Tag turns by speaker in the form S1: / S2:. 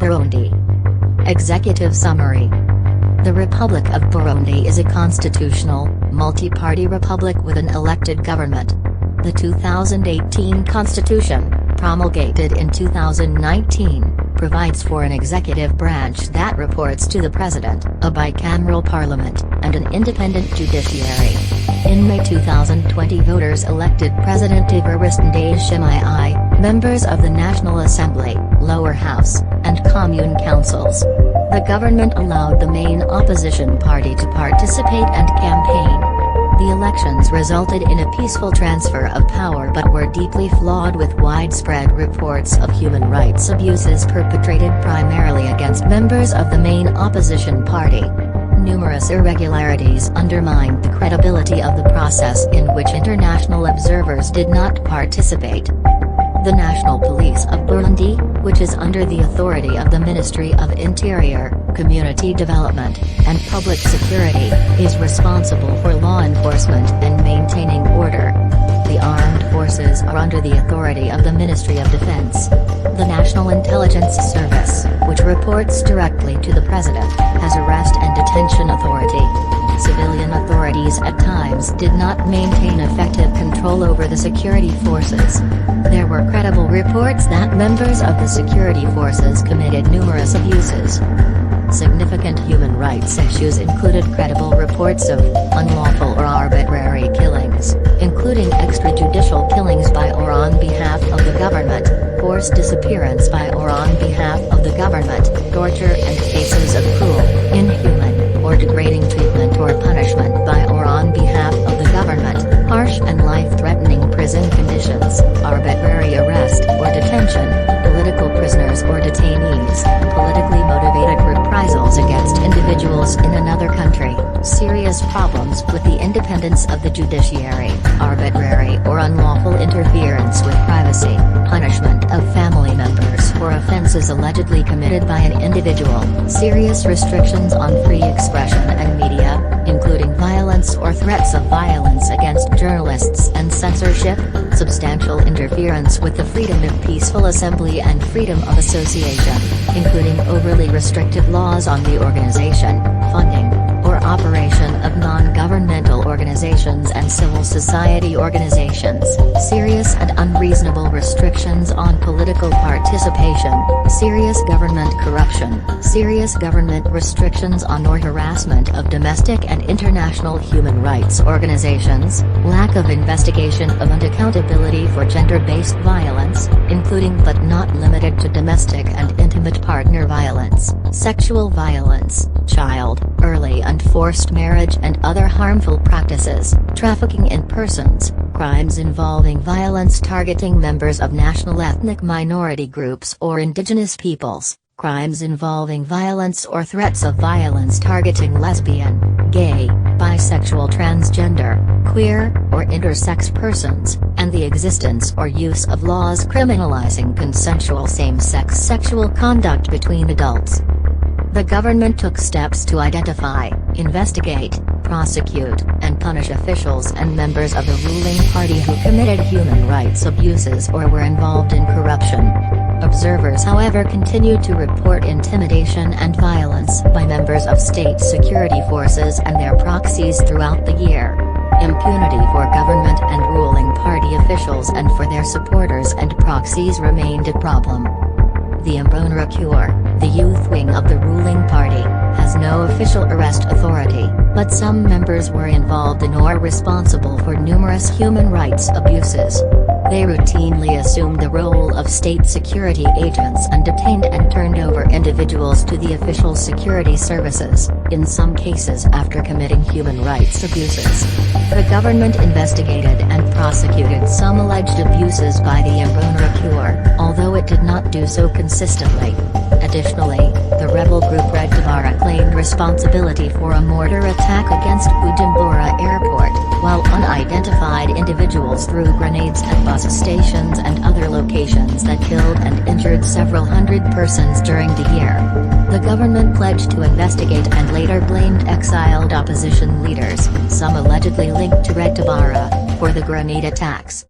S1: Burundi. Executive Summary. The Republic of Burundi is a constitutional, multi-party republic with an elected government. The 2018 constitution, promulgated in 2019, provides for an executive branch that reports to the president, a bicameral parliament, and an independent judiciary. In May 2020, voters elected President Evariste Ndayishimiye, members of the National Assembly, Lower House, and Commune Councils. The government allowed the main opposition party to participate and campaign. The elections resulted in a peaceful transfer of power but were deeply flawed, with widespread reports of human rights abuses perpetrated primarily against members of the main opposition party. Numerous irregularities undermined the credibility of the process, in which international observers did not participate. The National Police of Burundi, which is under the authority of the Ministry of Interior, Community Development, and Public Security, is responsible for law enforcement and maintaining order. The armed forces are under the authority of the Ministry of Defense. The National Intelligence Service, which reports directly to the President, has arrest and detention authority. Civilian authorities at times did not maintain effective control over the security forces. There were credible reports that members of the security forces committed numerous abuses. Significant human rights issues included credible reports of unlawful or arbitrary killings, including extrajudicial killings by or on behalf of the government, forced disappearance by or on behalf of the government, torture, and cases of cruel, inhuman, or degrading treatment or punishment by or on behalf of the government, harsh and life-threatening prison conditions, arbitrary arrest or detention, political prisoners or detainees, politically motivated reprisals against individuals in another country, serious problems with the independence of the judiciary, arbitrary or unlawful interference with privacy, punishment of family members for offenses allegedly committed by an individual, serious restrictions on free expression and media, including violence or threats of violence against journalists and censorship, substantial interference with the freedom of peaceful assembly and freedom of association, including overly restrictive laws on the organization, funding, or operation of non-governmental organizations and civil society organizations, serious and unreasonable restrictions on political participation, serious government corruption, serious government restrictions on or harassment of domestic and international human rights organizations, lack of investigation of and accountability for gender-based violence, including but not limited to domestic and intimate partner violence, sexual violence, child, early and forced marriage and other harmful practices, trafficking in persons, crimes involving violence targeting members of national ethnic minority groups or indigenous peoples, crimes involving violence or threats of violence targeting lesbian, gay, bisexual, transgender, queer, or intersex persons, and the existence or use of laws criminalizing consensual same-sex sexual conduct between adults. The government took steps to identify, investigate, prosecute, and punish officials and members of the ruling party who committed human rights abuses or were involved in corruption. Observers, however, continued to report intimidation and violence by members of state security forces and their proxies throughout the year. Impunity for government and ruling party officials and for their supporters and proxies remained a problem. The Imbonerakure, the youth wing of the ruling party, has no official arrest authority, but some members were involved in or responsible for numerous human rights abuses. They routinely assumed the role of state security agents and detained and turned over individuals to the official security services, in some cases after committing human rights abuses. The government investigated and prosecuted some alleged abuses by the Imbonerakure, although it did not do so consistently. Additionally, the rebel group Red Tabara claimed responsibility for a mortar attack against Bujumbura Airport, while unidentified individuals threw grenades at bus stations and other locations that killed and injured several hundred persons during the year. The government pledged to investigate and later blamed exiled opposition leaders, some allegedly linked to Red Tabara, for the grenade attacks.